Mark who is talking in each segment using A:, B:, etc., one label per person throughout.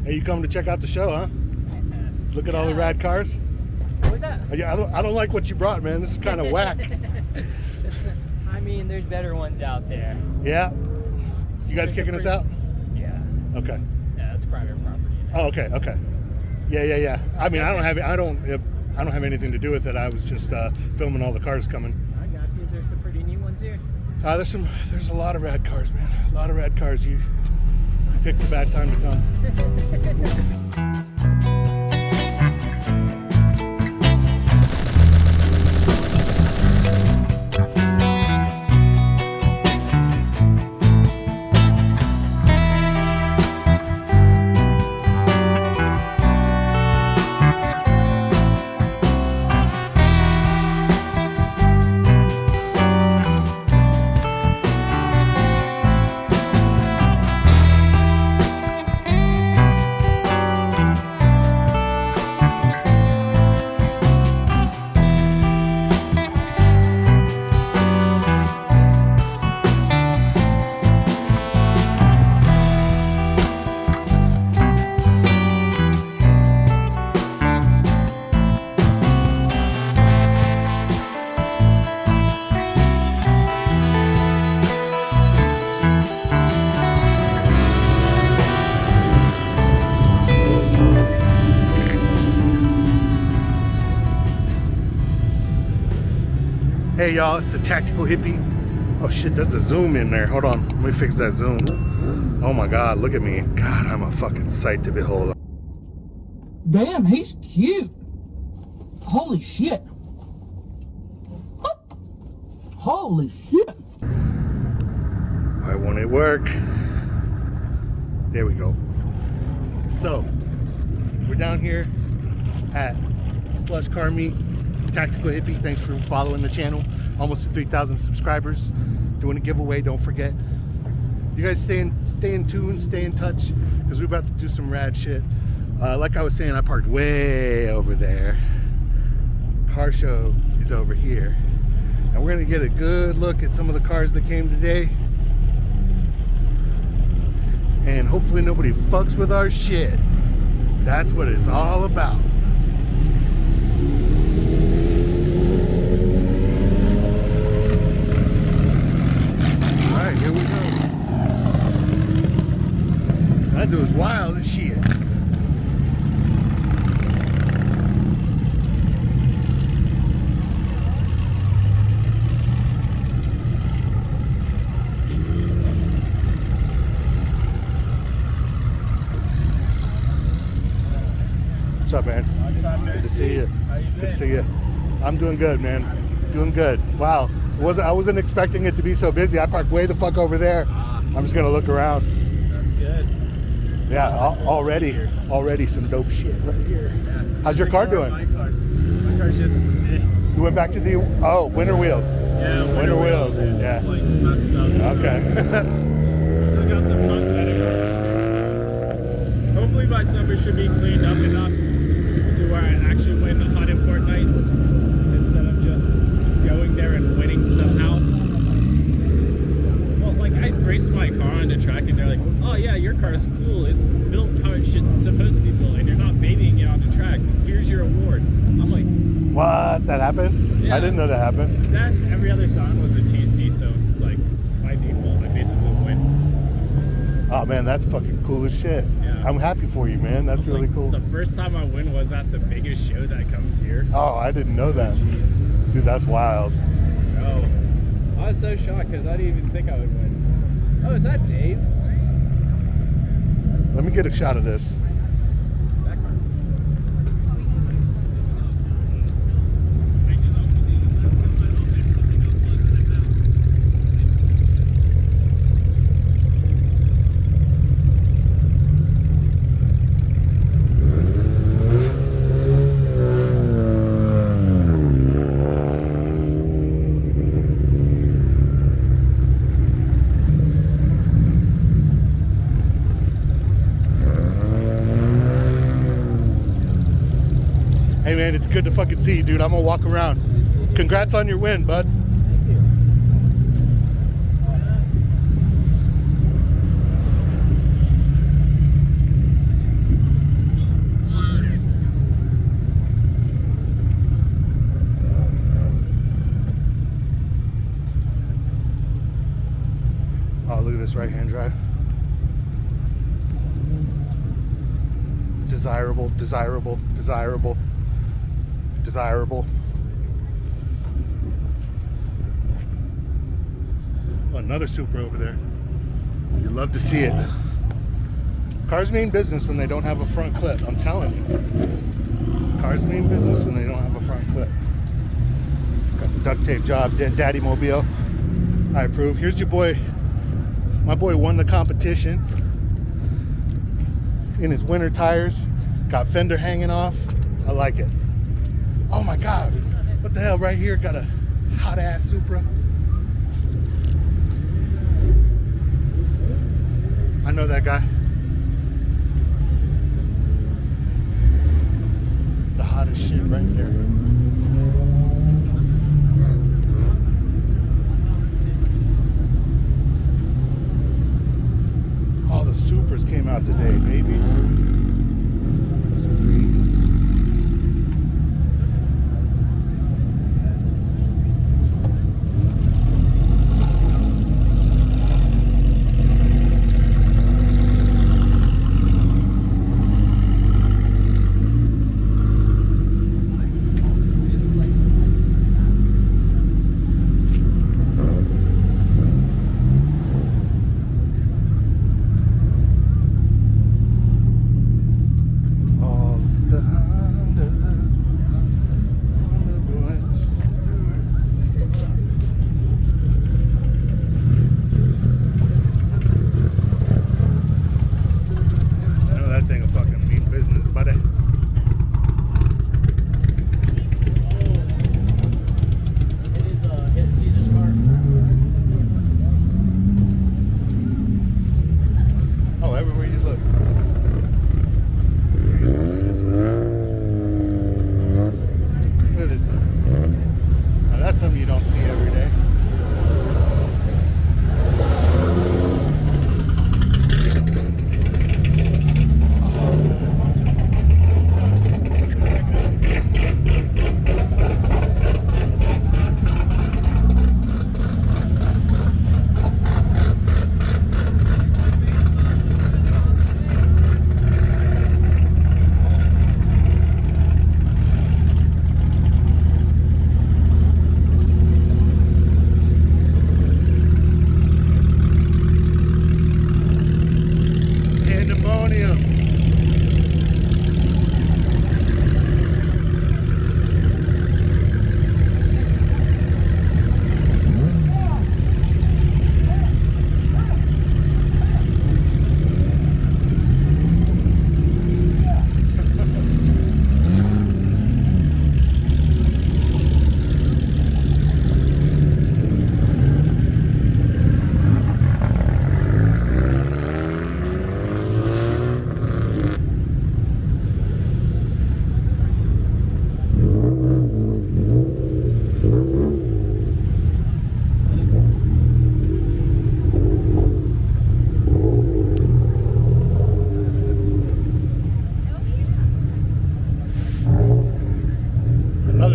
A: Hey, you come to check out the show, huh? Look at all the rad cars.
B: What was that?
A: I don't like what you brought, man. This is kind of whack.
B: I mean, there's better ones out there.
A: Yeah. You guys kicking us out?
B: Yeah.
A: Okay.
B: Yeah, that's private property.
A: Oh, okay. Okay. Yeah. I mean, I don't have anything to do with it. I was just filming all the cars coming.
B: I got you. Is there some pretty neat ones here?
A: There's a lot of rad cars, man. A lot of rad cars. You picked a bad time to come. Hey y'all, it's the Tactical Hippie. Oh shit, there's a zoom in there. Hold on, let me fix that zoom. Oh my god, look at me. God, I'm a fucking sight to behold.
C: Damn, he's cute. Holy shit. Holy shit.
A: Why won't it work? There we go. So, we're down here at Slush Car Meet. Tactical Hippie, thanks for following the channel. Almost to 3,000 subscribers. Doing a giveaway, don't forget. You guys stay in tune, stay in touch, because we're about to do some rad shit. Like I was saying, I parked way over there. Car show is over here. And we're gonna get a good look at some of the cars that came today. And hopefully nobody fucks with our shit. That's what it's all about. Here we go. That dude's wild as shit. What's up, man? Good to see you. Good to see you. I'm doing good, man. Doing good. Wow. I wasn't expecting it to be so busy. I parked way the fuck over there. I'm just gonna look around.
B: That's good.
A: Yeah, already some dope shit right here. Yeah. How's your car doing?
B: My car's just
A: You went back to the winter wheels.
B: Yeah,
A: winter wheels. Yeah.
B: Lights messed up.
A: Okay.
B: So I got some cosmetic work. Hopefully by summer it should be cleaned up enough to where I actually win the hot import nights instead of just going there and winning somehow. Well, like I raced my car on the track and they're like, oh yeah, your car is cool. It's built how it's supposed to be built and you're not babying it on the track. Here's your award. I'm like,
A: what? That happened?
B: Yeah.
A: I didn't know that happened.
B: That every other song was a TC, so like by default I basically win.
A: Oh man, that's fucking cool as shit.
B: Yeah.
A: I'm happy for you, man. That's really cool.
B: The first time I win was at the biggest show that comes here.
A: Oh, I didn't know that.
B: Jeez.
A: Dude, that's wild.
B: Oh, I was so shocked because I didn't even think I would win. Oh, is that Dave?
A: Let me get a shot of this.
B: That car.
A: Hey man, it's good to fucking see you, dude. I'm gonna walk around. Congrats on your win, bud. desirable, desirable, desirable, desirable. Oh, another Supra over there. You love to see it. Cars mean business when they don't have a front clip. I'm telling you. Cars mean business when they don't have a front clip. Got the duct tape job, Daddy Mobile. I approve. Here's your boy. My boy won the competition in his winter tires. Got fender hanging off. I like it. Oh my God. What the hell right here? Got a hot ass Supra. I know that guy. The hottest shit right there. All the Supras came out today, baby. That's a 3.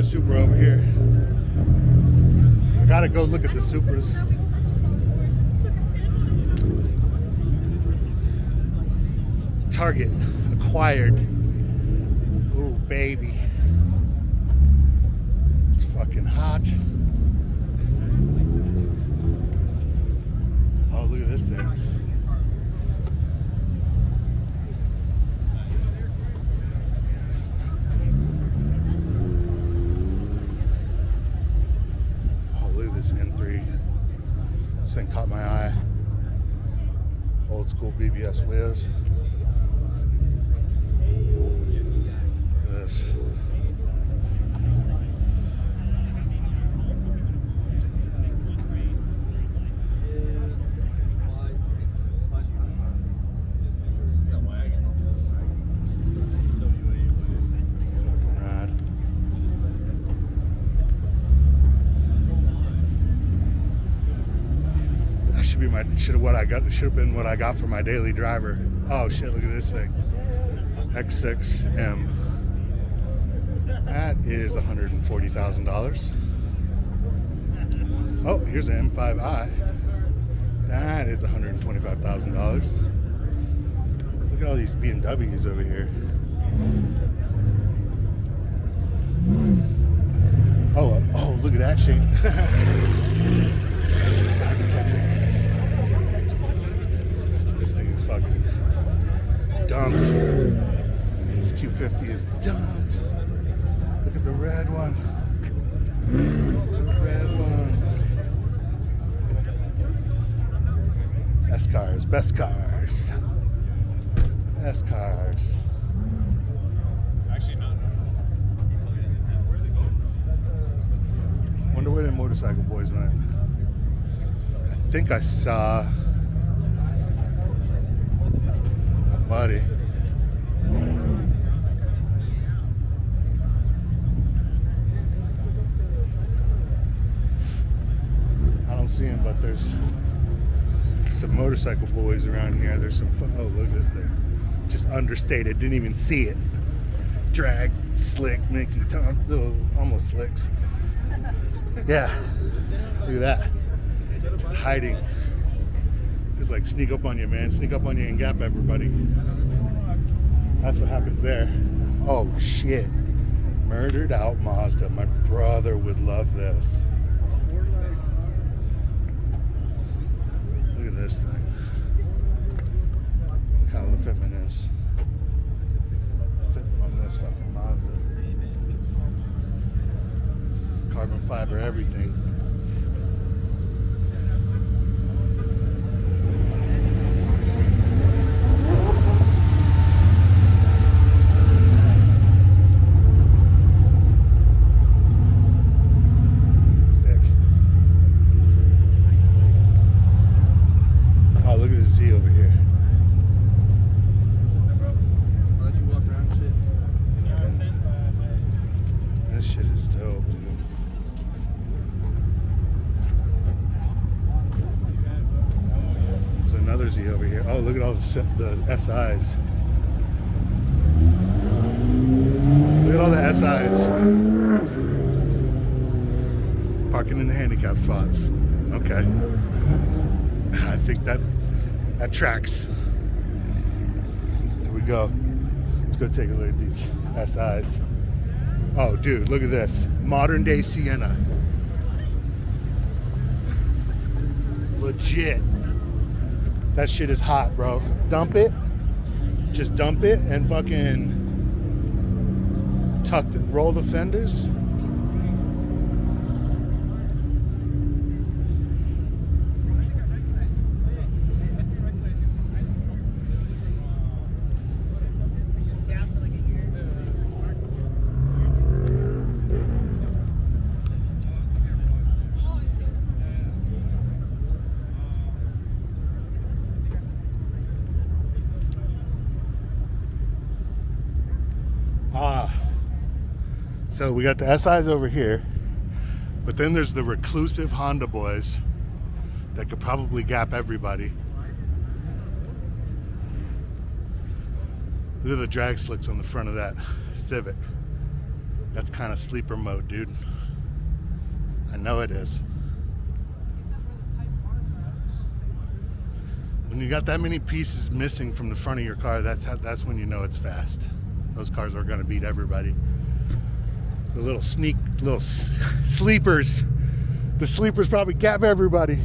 A: Supra over here. I gotta go look at the Supras. Target acquired. Ooh, baby. It's fucking hot. Oh, look at this thing. This N3. This thing caught my eye. Old school BBS Wiz. This. Should have been what I got for my daily driver. Oh shit, look at this thing. X6M. That is $140,000. Oh, here's an M5i. That is $125,000. Look at all these BMWs over here. Oh, look at that Shane. I can catch it. This thing is fucking dumped. This Q50 is dumped. Look at the red one. Red one. Best cars, best cars. Best cars.
B: Actually, not.
A: Wonder where the motorcycle boys went. I think I saw a buddy. I don't see him, but there's some motorcycle boys around here. There's some oh, look at this thing. Just understated, didn't even see it. Drag, slick, Mickey, Tom, oh, almost slicks. Yeah, look at that. Just hiding. Just like sneak up on you, man. Sneak up on you and gap everybody. That's what happens there. Oh shit. Murdered out Mazda. My brother would love this. Look at this thing. Look how the fitment is. Fitment on this fucking Mazda. Carbon fiber, everything. Sick. Oh, look at the Z over here.
D: I'll let you walk around and shit.
A: This shit is dope, dude. There's another Z over here. Oh, look at all the SIs. Look at all the SIs. Parking in the handicap spots. Okay. I think that tracks. Here we go. Let's go take a look at these SIs. Oh, dude, look at this. Modern day Sienna. Legit. That shit is hot, bro. Dump it. Just dump it and fucking roll the fenders. So we got the SIs over here, but then there's the reclusive Honda boys that could probably gap everybody. Look at the drag slicks on the front of that Civic. That's kind of sleeper mode, dude. I know it is. When you got that many pieces missing from the front of your car, that's when you know it's fast. Those cars are gonna beat everybody. The little sleepers. The sleepers probably gap everybody.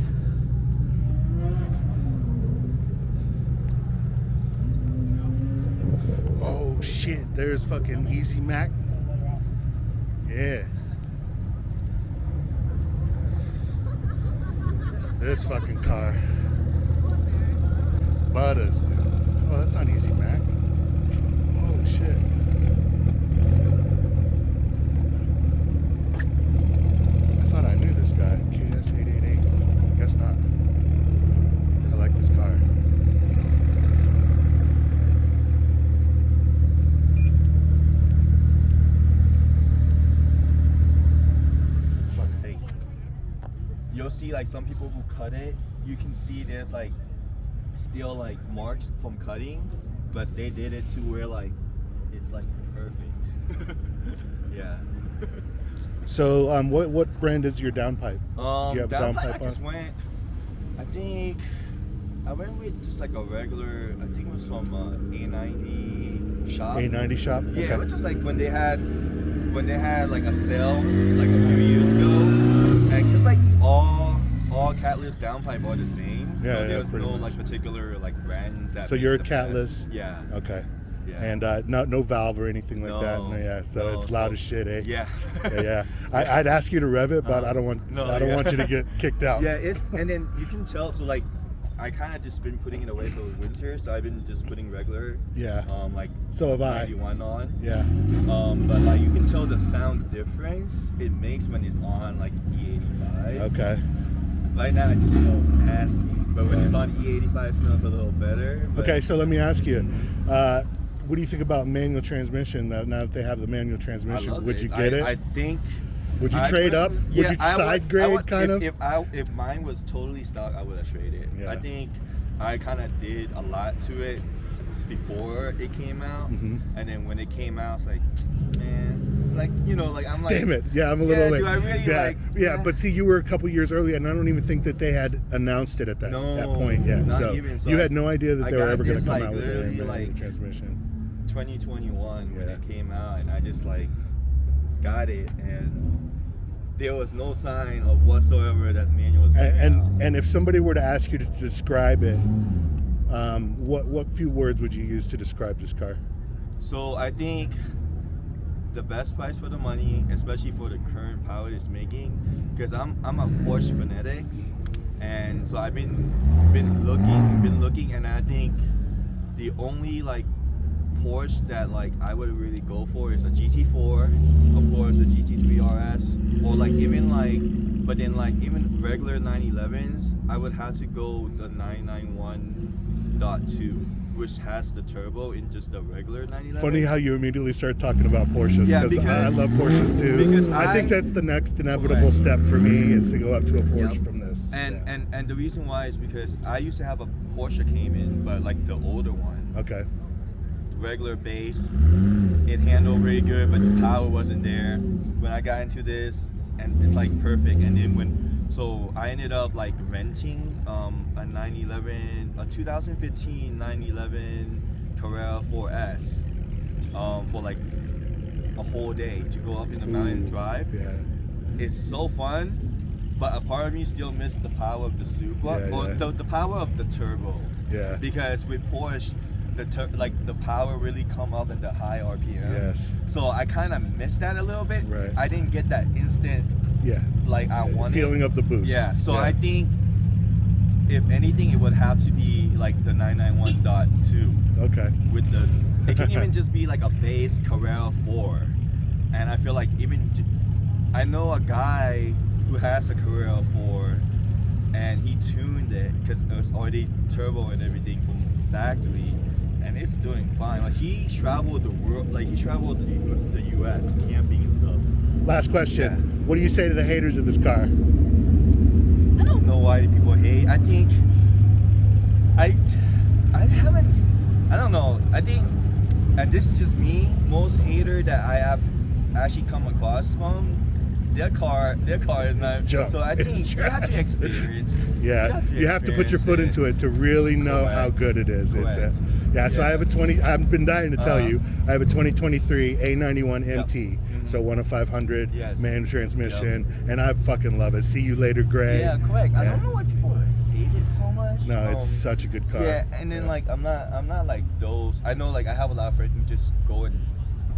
A: Oh shit, there's fucking Easy Mac. Yeah. This fucking car. It's Butters, dude. Oh, that's not Easy Mac. Holy shit. I knew this guy, KS888. Guess not. I like this car.
D: Like, you'll see like some people who cut it, you can see there's like still like marks from cutting, but they did it to where like it's like perfect. Yeah.
A: So, what brand is your downpipe? You have
D: Downpipe, I
A: on?
D: just went. I think I went with just like a regular. I think it was from A90 shop.
A: A90 shop.
D: Yeah,
A: Okay.
D: which is like when they had like a sale like a few years ago, and because like all Catless downpipe are the same,
A: Yeah,
D: so
A: yeah,
D: there's
A: pretty
D: no
A: much.
D: like particular like brand that.
A: So
D: makes
A: you're a
D: the
A: Catless?
D: best. Yeah.
A: Okay.
D: Yeah.
A: And no valve or anything like that.
D: No,
A: Yeah. So
D: no,
A: it's loud
D: so-
A: as shit, eh?
D: Yeah.
A: Yeah. I'd ask you to rev it, but I don't want
D: no,
A: I don't
D: yeah.
A: want you to get kicked out.
D: Yeah, it's and then you can tell. So like, I kind of just been putting it away for winter, so I've been just putting regular.
A: Yeah.
D: Like
A: So have I.
D: 91 on.
A: Yeah.
D: But like you can tell the sound difference it makes when it's on like E85.
A: Okay.
D: Right now it just smells nasty, but when it's on E85 it smells a little better. But
A: Okay. So let me ask you, what do you think about manual transmission? Now that they have the manual
D: I
A: transmission,
D: love
A: would
D: it.
A: you get it?
D: I think.
A: Would you
D: I
A: trade up?
D: personally-
A: Would
D: yeah,
A: you
D: I
A: side grade
D: I would,
A: kind of?
D: If mine was totally stock, I would have traded.
A: Yeah.
D: I think I kind of did a lot to it before it came out,
A: Mhm.
D: and then when it came out, it's like, man, like like I'm like,
A: Damn it! Yeah, I'm a little
D: yeah,
A: late.
D: do I really
A: yeah,
D: like?
A: yeah, but see, you were a couple years early, and I don't even think that they had announced it at that point yet.
D: not
A: So
D: even, so
A: you
D: I-
A: had no idea that
D: I
A: they were
D: got
A: ever going to
D: this,
A: come
D: like,
A: out with a
D: literally,
A: manual
D: like,
A: transmission.
D: 2021 when
A: Yeah.
D: it came out, and I just like got it, and there was no sign of whatsoever that manual was coming out.
A: And if somebody were to ask you to describe it, what few words would you use to describe this car?
D: So I think the best price for the money, especially for the current power it's making, because I'm a Porsche fanatics, and so I've been looking, and I think the only like Porsche that like I would really go for is a GT4, of course a GT3 RS, or like even like, but then like even regular 911s, I would have to go the 991.2. Which has the turbo in just the regular 911.
A: Funny how you immediately start talking about Porsches.
D: Yeah,
A: I
D: because-
A: love Porsches too.
D: because
A: I think
D: I-
A: that's the next inevitable
D: Correct.
A: step for me is to go up to a Porsche
D: Yep.
A: from this.
D: And,
A: Yeah.
D: and the reason why is because I used to have a Porsche Cayman, but like the older one,
A: Okay.
D: regular base. It handled really good, but the power wasn't there. When I got into this, and it's like perfect. And then so I ended up like renting a 2015 911 Carrera 4S for like a whole day to go up in the mountain and drive.
A: Yeah.
D: It's so fun, but a part of me still missed the power of the Supra,
A: Yeah,
D: or
A: yeah.
D: the power of the turbo.
A: Yeah.
D: Because with Porsche, the power really come up at the high RPM.
A: Yes.
D: So I kind of missed that a little bit.
A: Right.
D: I didn't get that instant
A: Yeah.
D: like I
A: The
D: wanted.
A: feeling of the boost.
D: Yeah. So
A: Yeah.
D: I think if anything, it would have to be like the 991.2
A: Okay.
D: with the. It can even just be like a base Carrera 4, and I feel like I know a guy who has a Carrera 4, and he tuned it because it was already turbo and everything from factory, and it's doing fine. Like he traveled the world, like he traveled the U.S. camping and stuff.
A: Last question.
D: Yeah.
A: What do you say to the haters of this car?
D: I don't know why people hate. I think I don't know. I think, and this is just me, most hater that I have actually come across from, their car is not.
A: Junk.
D: So I think
A: It's
D: you have to experience.
A: Yeah, you have to put your foot into it to really know how
D: Correct.
A: good it is.
D: Correct.
A: Yeah, so I have a I've been dying to tell
D: Uh-huh.
A: you, I have a 2023 A91
D: Yep.
A: MT,
D: Mhm.
A: so 1 of 500
D: Yes.
A: manual transmission, and I fucking love it. See you later, Gray.
D: Yeah, correct. I
A: Yeah.
D: don't know why people hate it so much.
A: No, it's such a good car.
D: Yeah, and then like I'm not like those. I know like I have a lot of friends who just go and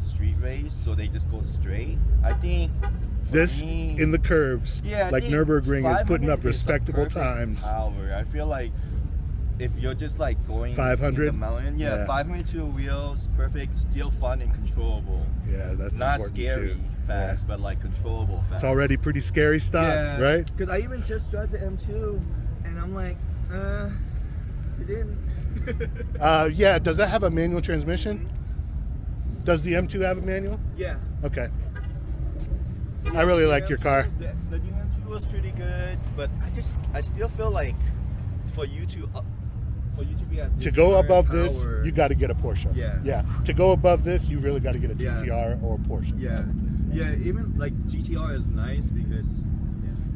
D: street race, so they just go straight. I think for
A: This
D: me,
A: in the curves,
D: yeah, I
A: like
D: think
A: Nürburgring is putting
D: 500
A: up
D: is a
A: respectable
D: perfect
A: times.
D: Power. I feel like if you're just like going
A: 500?
D: in the mountain,
A: Yeah.
D: 500 2 wheels, perfect, still fun and controllable.
A: Yeah, that's
D: Not
A: important
D: scary
A: too.
D: fast, but like controllable fast.
A: It's already pretty scary stuff,
D: Yeah,
A: right?
D: Because I even just tried the M2, and I'm like, it didn't.
A: Yeah, does that have a manual transmission? Does the M2 have a manual?
D: Yeah.
A: Okay. I really
D: the
A: like your
D: M2
A: car.
D: The new M2 was pretty good, but I still feel like for you to be at
A: To
D: this
A: go
D: current
A: above this,
D: power-
A: you got to get a Porsche.
D: Yeah.
A: Yeah. To go above this, you really got to get a
D: Yeah.
A: GTR or a Porsche.
D: Yeah, even like GTR is nice because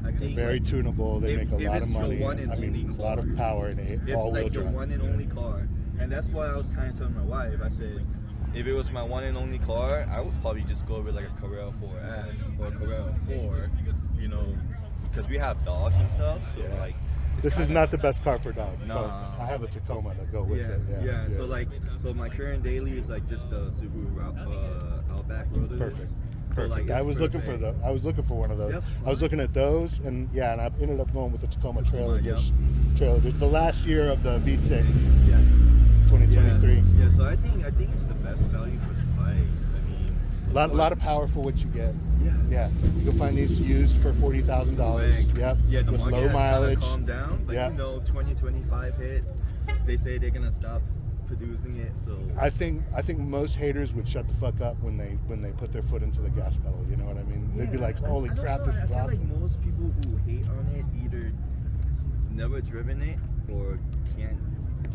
D: I think
A: Very
D: like,
A: tunable. They
D: if-
A: make a
D: if
A: lot
D: it's
A: of
D: your
A: money.
D: one and
A: I mean,
D: only
A: a lot of
D: car,
A: power and
D: it's
A: all-wheel
D: like your
A: drive.
D: one and only car, And that's why I was trying to tell my wife. I said, if it was my one and only car, I would probably just go with like a Carrera 4S or a Carrera 4, you know, because we have dogs and stuff. So like, it's
A: This is
D: kinda-
A: not the best car for dogs.
D: No.
A: So I have a Tacoma to go with
D: Yeah,
A: it.
D: yeah. So like, so my current daily is like just the Subaru Outback Roaders.
A: Perfect.
D: So like,
A: I
D: it's
A: was looking for
D: perfect.
A: I was looking for one of those.
D: Yep,
A: I was
D: fine.
A: looking at those, and yeah, and I ended up going with the Tacoma Trailer
D: Tacoma,
A: Edition. Trailer Edition. The last year of the V6,
D: Yes.
A: 2023.
D: Yeah, so I think it's the best value for the price. I mean,
A: A lot of power for what you get.
D: Yeah.
A: Yeah, you can find these used for $40,000.
D: Correct.
A: Yep.
D: Yeah, the
A: with
D: market
A: low
D: has
A: mileage.
D: kind of calmed down. Like,
A: Yeah.
D: 2025 hit. They say they're gonna stop producing it. So
A: I think most haters would shut the fuck up when they put their foot into the gas pedal. You know what I mean? They'd be like, "Holy
D: I don't
A: crap,
D: know,
A: this
D: I
A: is
D: feel
A: awesome."
D: like most people who hate on it either never driven it or can't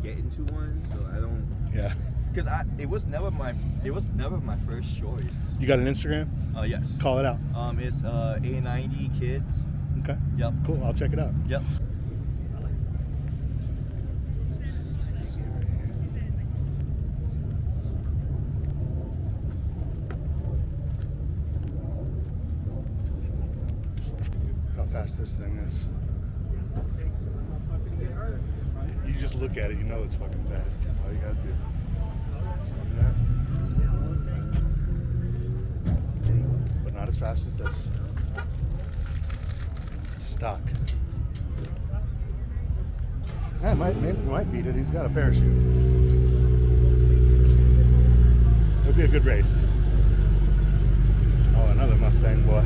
D: get into one. So I don't.
A: Yeah.
D: Because it was never my first choice.
A: You got an Instagram?
D: Yes.
A: Call it out.
D: It's A90 Kids.
A: Okay.
D: Yep.
A: Cool. I'll check it out.
D: Yep.
A: How fast this thing is. You just look at it, you know it's fucking fast. That's all you gotta do. But not as fast as this. Stock. Yeah, might beat it. He's got a parachute. It'll be a good race. Oh, another Mustang boy.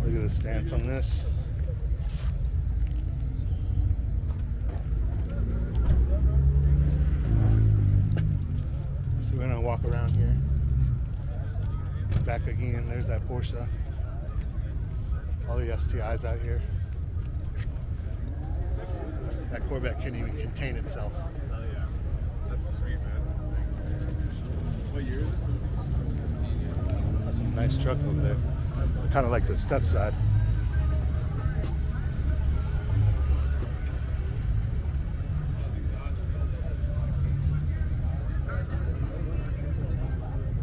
A: Look at the stance on this. So we're gonna walk around here. Back again, there's that Porsche. All the STIs out here. That Corvette can't even contain itself.
B: Oh yeah, that's sweet, man. What year is it?
A: That's a nice truck over there. Kind of like the step side.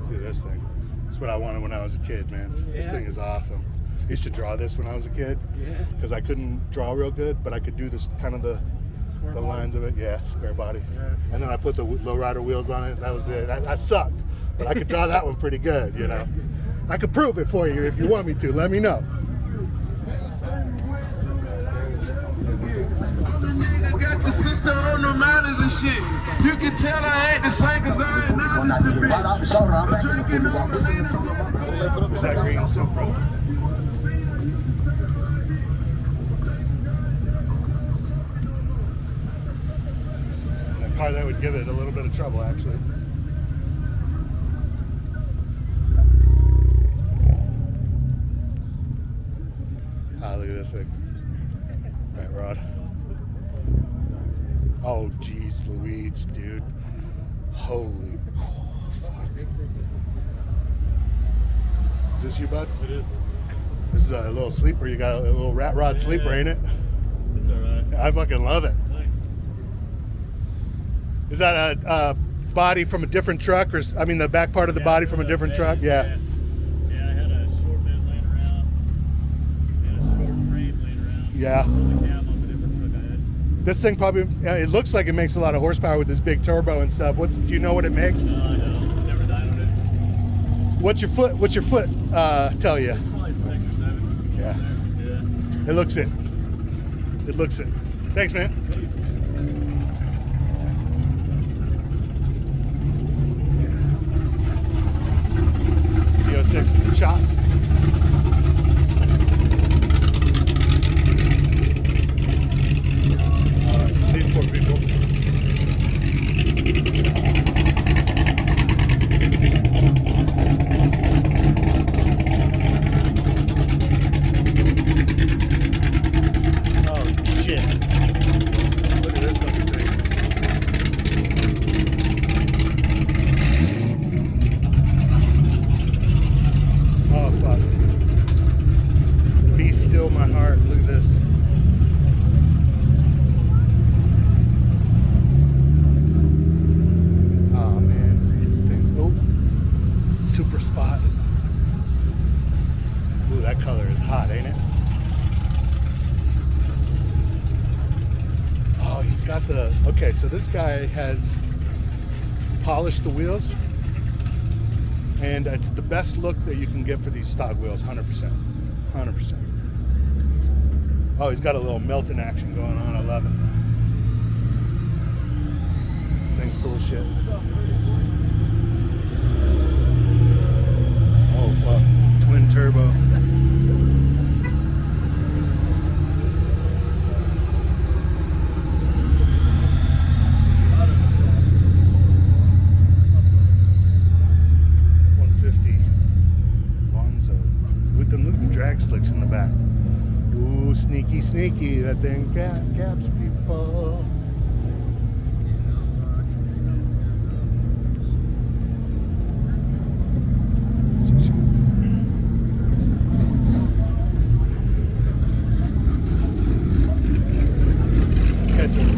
A: Look at this thing. That's what I wanted when I was a kid, man. This
B: Yeah.
A: thing is awesome. I used to draw this when I was a kid
B: Yeah.
A: because I couldn't draw real good, but I could do this kind of the lines of it. Yeah, square body.
B: Yeah.
A: And then I put the lowrider wheels on it. That was it. I sucked, but I could draw that one pretty good, you know. I could prove it for you if you want me to. Let me know.
E: Got your sister on the mountains and shit. You can tell I ain't the same cause I ain't honest to bitch. I'm drinking on the lane.
A: Is that green Supra? A car that would give it a little bit of trouble, actually. Ah, look at this thing. Right, Rod. Oh, geez, Louise, dude. Holy fuck. Is this you, bud?
B: It is.
A: This is a little sleeper. You got a little rat rod sleeper, ain't it?
B: It's alright.
A: I fucking love it.
B: Nice.
A: Is that a body from a different truck, or I mean the back part of the body from a different truck? Yeah.
B: Yeah, I had a short bed laying around. And a short frame laying around.
A: Yeah.
B: Put the cab off a different truck I had.
A: This thing probably, it looks like it makes a lot of horsepower with this big turbo and stuff. Do you know what it makes?
B: No, I don't. Never died on it.
A: What's your foot tell you?
B: It's probably 6 or 7.
A: Yeah.
B: Yeah.
A: It looks it. It looks it. Thanks, man. CO6 shot. These poor people. got the, okay, so this guy has polished the wheels, and it's the best look that you can get for these stock wheels, 100%. 100%. Oh, he's got a little melting action going on. I love it. This thing's cool as shit. Oh, fuck. Twin turbo. Drag slicks in the back. Ooh, sneaky, sneaky. That thing caps people. Catch it.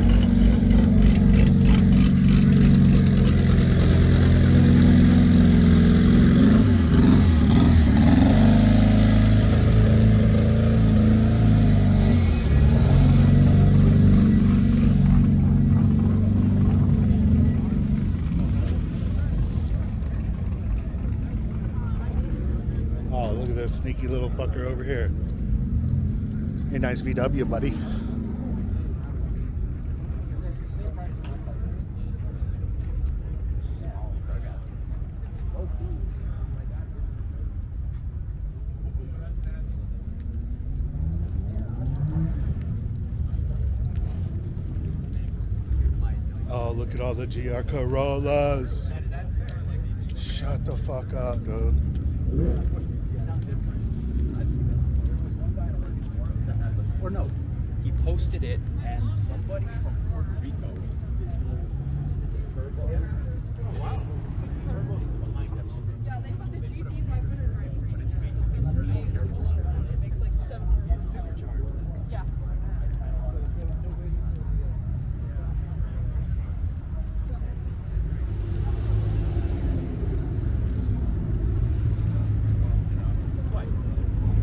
A: Oh, look at this sneaky little fucker over here. Hey, nice VW, buddy. Oh, look at all the GR Corollas. Shut the fuck up, dude.
F: Or no, he posted it and somebody from Puerto Rico. Oh, wow. Turbo's behind us.
G: Yeah, they put the GT 500 right. But it's basically it makes like 700
F: Supercharged.
G: Yeah.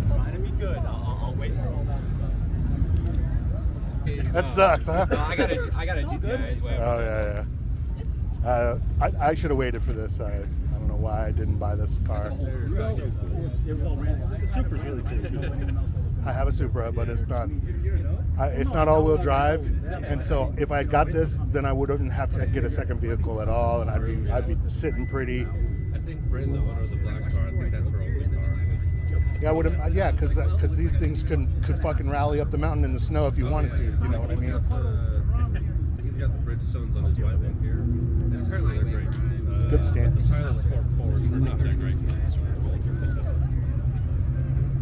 F: Trying to be good. I'll wait for all that stuff.
A: That sucks, huh?
F: No, I got a GTI as well.
A: Oh, yeah. I should have waited for this. I don't know why I didn't buy this car.
F: The Supra's really cool too.
A: I have a Supra, but it's not all-wheel drive, and so if I got this, then I wouldn't have to get a second vehicle at all, and I'd be sitting pretty.
H: I think Bryn, the owner of the black car, I think that's her only car.
A: Yeah, I would have. Yeah, because these things could fucking rally up the mountain in the snow if you wanted to. You know what I mean?
H: He's got the Bridgestones on his white one here. Apparently they're great.
A: Good stance.
H: The Pilot Sport 4s are not that great.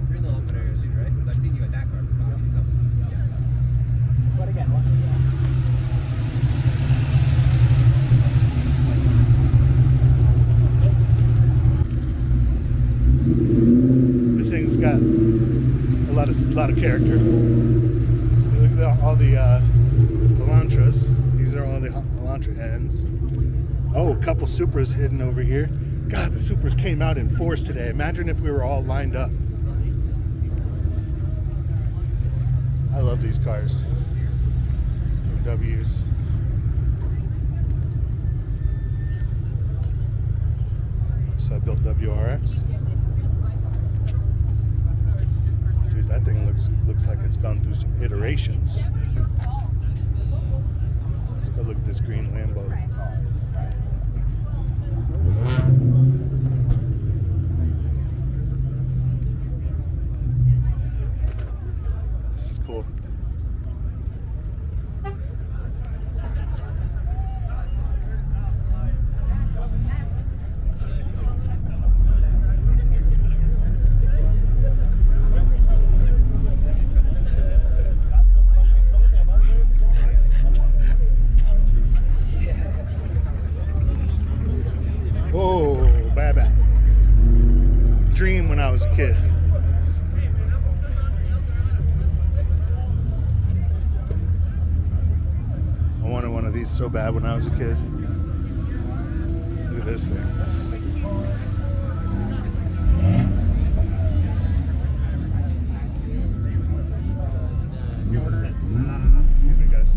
F: Here's a little bit of seat, right? Because I've seen you at that car. But again,
A: This thing's got a lot of character. Look at all the Elantras. These are all the Elantra ends. Oh, a couple Supras hidden over here. God, the Supras came out in force today. Imagine if we were all lined up. I love these cars. BMWs. So I built WRX. Dude, that thing looks like it's gone through some iterations. Let's go look at this green Lambo. This is cool. Oh, bye-bye. Dream when I was a kid. I wanted one of these so bad when I was a kid. Look at this thing. Excuse me, guys.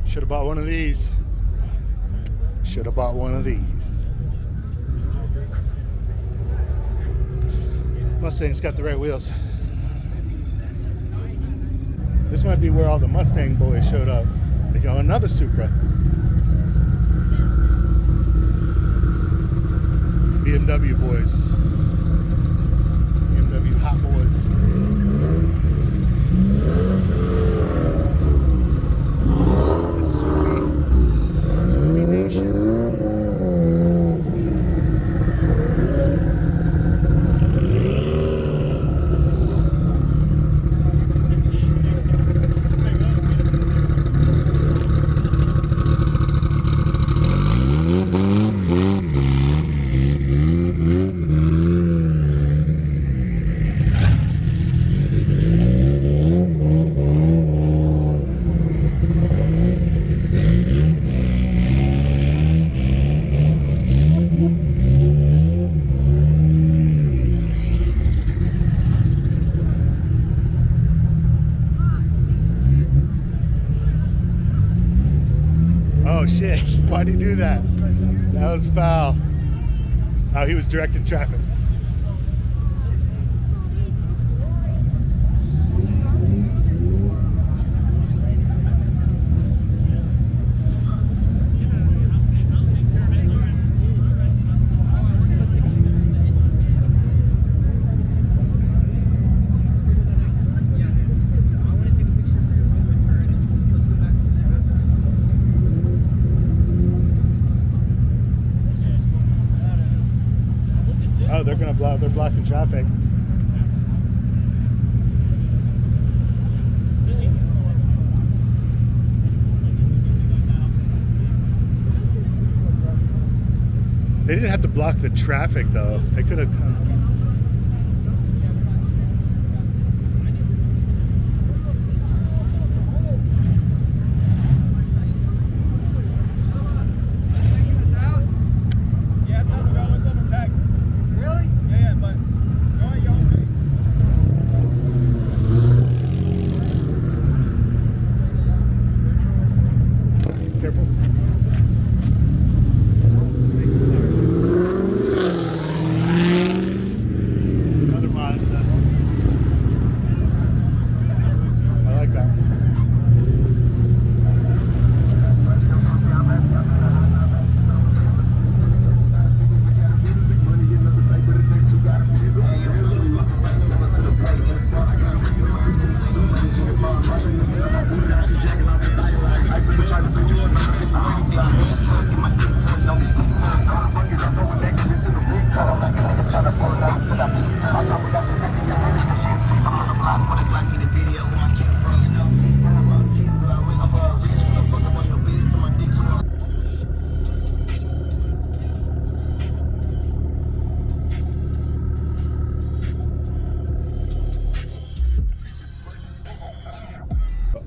A: Should have bought one of these. Should have bought one of these. Mustang's got the right wheels. This might be where all the Mustang boys showed up. You know, another Supra. BMW boys. BMW hot boys. Supra Nation. Oh shit, why'd he do that? That was foul. Oh, he was directing traffic. Oh, they're blocking traffic. They didn't have to block the traffic though. They could have come.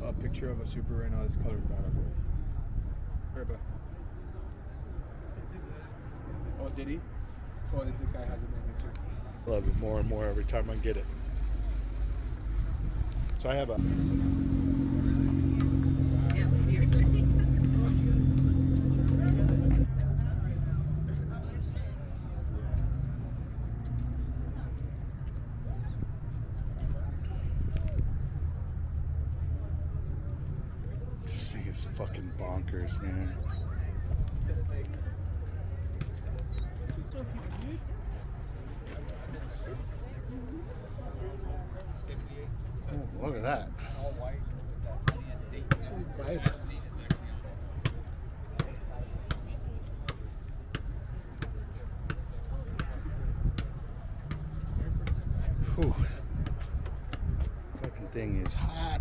B: A picture of a Supra right now. This color's bad as well. Right back. Oh, did he? Oh, the guy has it in here too.
A: I love it more and more every time I get it. So I have a This thing is fucking bonkers, man. Oh, look at that. Bible. Whew. Fucking thing is hot.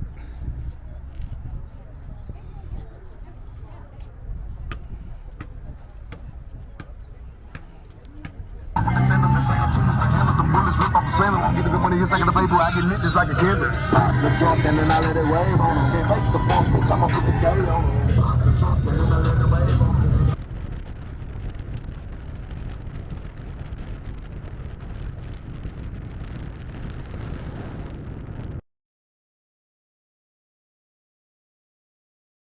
E: I get the good money, it's like the paper, I get lit just like a candle. Pop the trunk and then I let it wave on them. Can't make the phone, bitch, I'ma put the gate on them.